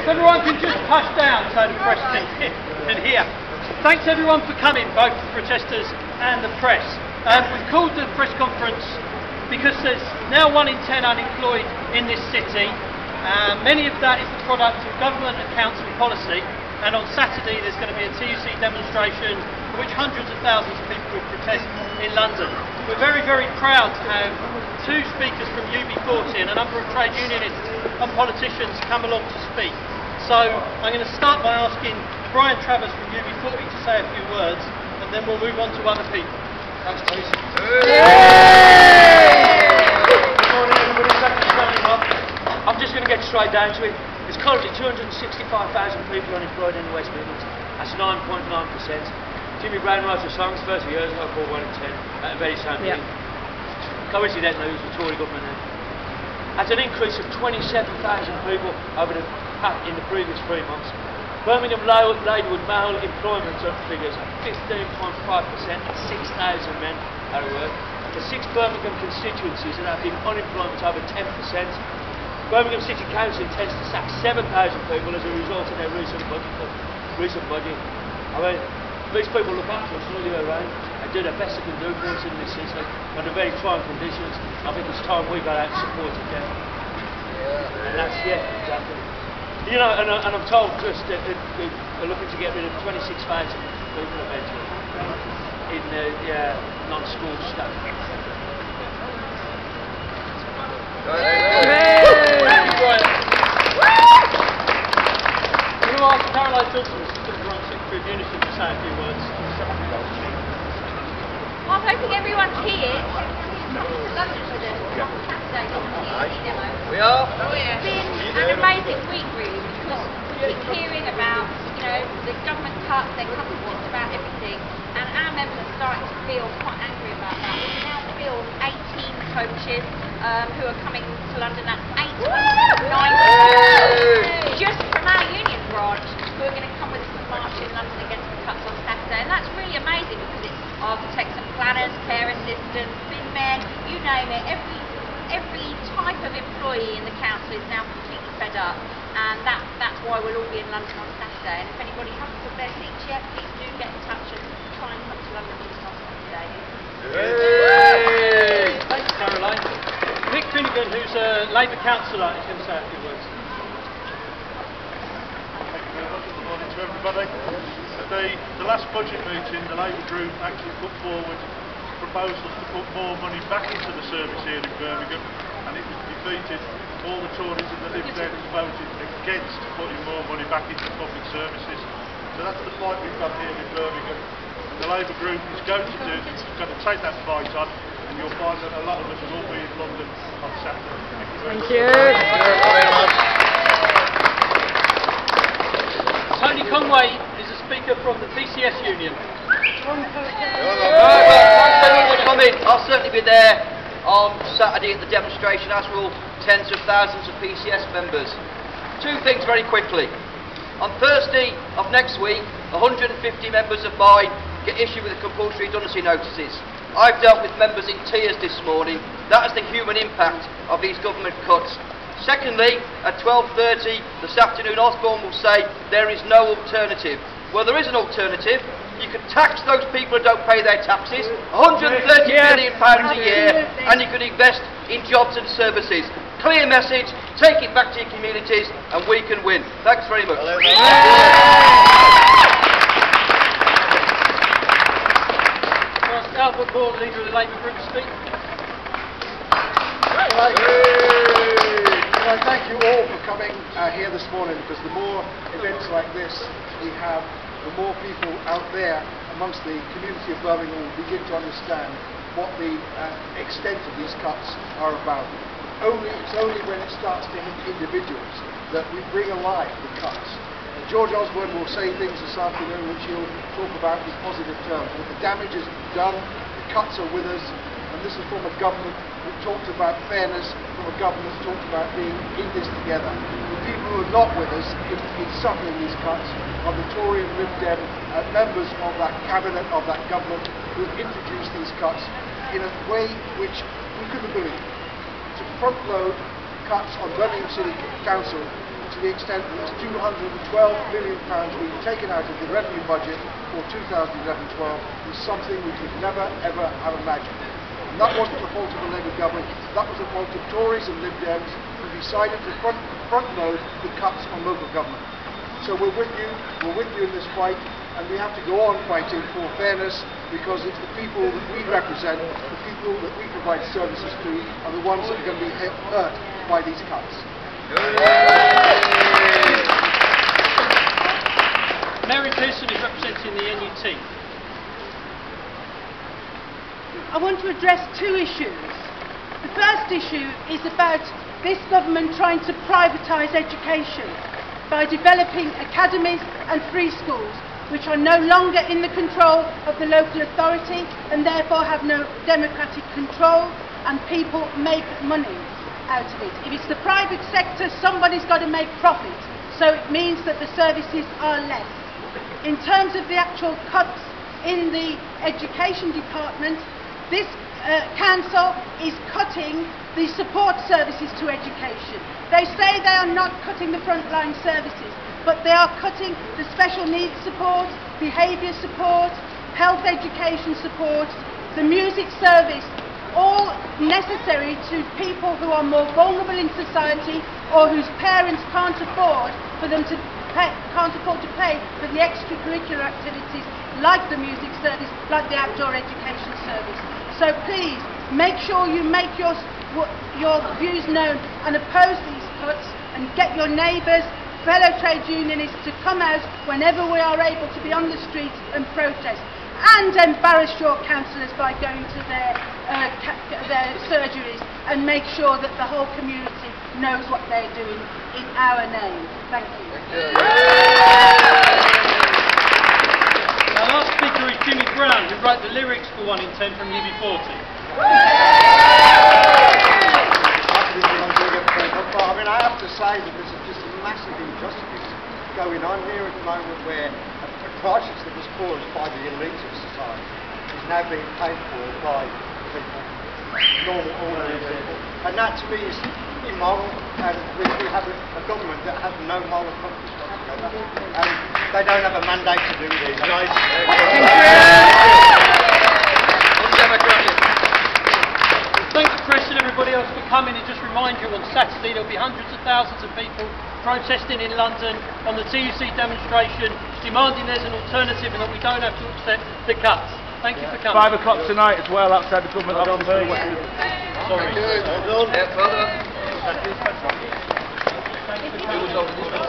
If everyone can just hush down so the press can hear. Thanks everyone for coming, both the protesters and the press. We've called the press conference because there's now 1 in 10 unemployed in this city. Many of that is the product of government and council policy, and on Saturday there's going to be a TUC demonstration for which hundreds of thousands of people will protest in London. We're very, very proud to have 2 speakers from UB40 and a number of trade unionists and politicians come along to speak. So I'm going to start by asking Travers from UB40 to say a few words, and then we'll move on to other people. Thanks, please. Good morning, everybody. Thank you for turning up. I'm just going to get straight down to it. There's currently 265,000 people unemployed in the West Midlands. That's 9.9%. Jimmy Brown wrote a song 30 years ago called 1 in 10. At the very same thing. Coincidentally, it was the Tory government then. That's an increase of 27,000 people in the previous 3 months. Birmingham Labour male employment figures are 15.5%, 6,000 men out of work. The 6 Birmingham constituencies that have been unemployment over 10%. Birmingham City Council intends to sack 7,000 people as a result of their recent budget. I mean, these people look after us all year round and do the best they can do for us in this city under very trying conditions. I think it's time we got out and supported them. And that's, exactly. You know, and I'm told just that they're looking to get rid of 26,000 people eventually in the non-school staff. I'm going to ask Caroline Johnson, Assistant Branch Secretary of UNISON, to say a few words. I'm hoping everyone's here. London for the Saturday demo. We are. It's been an amazing week, really, because we keep hearing about, the government cuts. They're cutting just about everything, and our members are starting to feel quite angry about that. We now feel 18 coaches who are coming to London. That's 890 just from our union branch who are going to come with us and march in London against the cuts on Saturday, and that's really amazing because it's architects and planners, care assistants, bin men, you name it. Every type of employee in the council is now completely fed up, and that's why we'll all be in London on Saturday. And if anybody hasn't booked their seats yet, please do get in touch and try and come to London with us on Saturday. Thanks, Caroline. Mick Finnegan, who's a Labour councillor, is going to say a few words. Thank you very much. Good morning to everybody. At the last budget meeting, the Labour group actually put forward proposals to put more money back into the service here in Birmingham, and it was defeated. All the Tories and the Lib Dems voted against putting more money back into public services. So that's the fight we've got here in Birmingham. And the Labour group is going to take that fight on, and you'll find that a lot of us will be in London on Saturday. Thank you very much. Thank you. Tony Conway is a speaker from the PCS union. I'll certainly be there on Saturday at the demonstration, as will tens of thousands of PCS members. 2 things very quickly. On Thursday of next week, 150 members of mine get issued with the compulsory redundancy notices. I've dealt with members in tears this morning. That is the human impact of these government cuts. Secondly, at 12:30 this afternoon, Osborne will say there is no alternative. Well, there is an alternative. You can tax those people who don't pay their taxes, £130 million a year, and you can invest in jobs and services. Clear message, take it back to your communities, and we can win. Thanks very much. Albert Bourne, leader of the Labour group, speak. Well, thank you all for coming here this morning, because the more events like this we have, the more people out there amongst the community of Birmingham will begin to understand what the extent of these cuts are about. It's only when it starts to hit individuals that we bring alive the cuts. George Osborne will say things this afternoon which he'll talk about in positive terms. But the damage is done, the cuts are with us, and this is from a government that talked about fairness, from a government that talked about being in this together. The people who are not with us in suffering these cuts are the Tory and Lib Dem members of that cabinet, of that government, who have introduced these cuts in a way which we couldn't believe. To front load cuts on Birmingham City Council to the extent that there's £212 million being taken out of the revenue budget for 2011-12 is something we could never ever have imagined. And that wasn't the fault of the Labour government, that was the fault of Tories and Lib Dems who decided to front load the cuts on local government. So we're with you in this fight, and we have to go on fighting for fairness, because it's the people that we represent, the people that we provide services to, are the ones that are going to be hurt by these cuts. Mary Pearson is representing the NUT. I want to address two issues. The first issue is about this government trying to privatise education by developing academies and free schools, which are no longer in the control of the local authority and therefore have no democratic control, and people make money out of it. If it's the private sector, somebody's got to make profit, so it means that the services are less. In terms of the actual cuts in the education department, this council is cutting the support services to education. They say they are not cutting the frontline services, but they are cutting the special needs support, behaviour support, health education support, the music service, all necessary to people who are more vulnerable in society or whose parents can't afford to pay for the extracurricular activities like the music service, like the outdoor education service. So please, make sure you make your views known and oppose these cuts, and get your neighbours, fellow trade unionists to come out whenever we are able to be on the streets and protest, and embarrass your councillors by going to their surgeries, and make sure that the whole community knows what they're doing in our name. Thank you. Our last speaker is Jimmy Brown, who wrote the lyrics for 1 in 10 from UB40. I mean, I have to say that there's just a massive injustice going on here at the moment, where a crisis that was caused by the elite of society is now being paid for by people, normal, ordinary people. And that to me is immoral, and we have a government that has no moral compass whatsoever, and they don't have a mandate to do this. Thank you, Chris, and everybody else for coming. And just remind you, on Saturday there'll be hundreds of thousands of people protesting in London on the TUC demonstration, demanding there's an alternative and that we don't have to accept the cuts. Thank you for coming. 5 o'clock tonight as well, outside the government office. Sorry. Well done.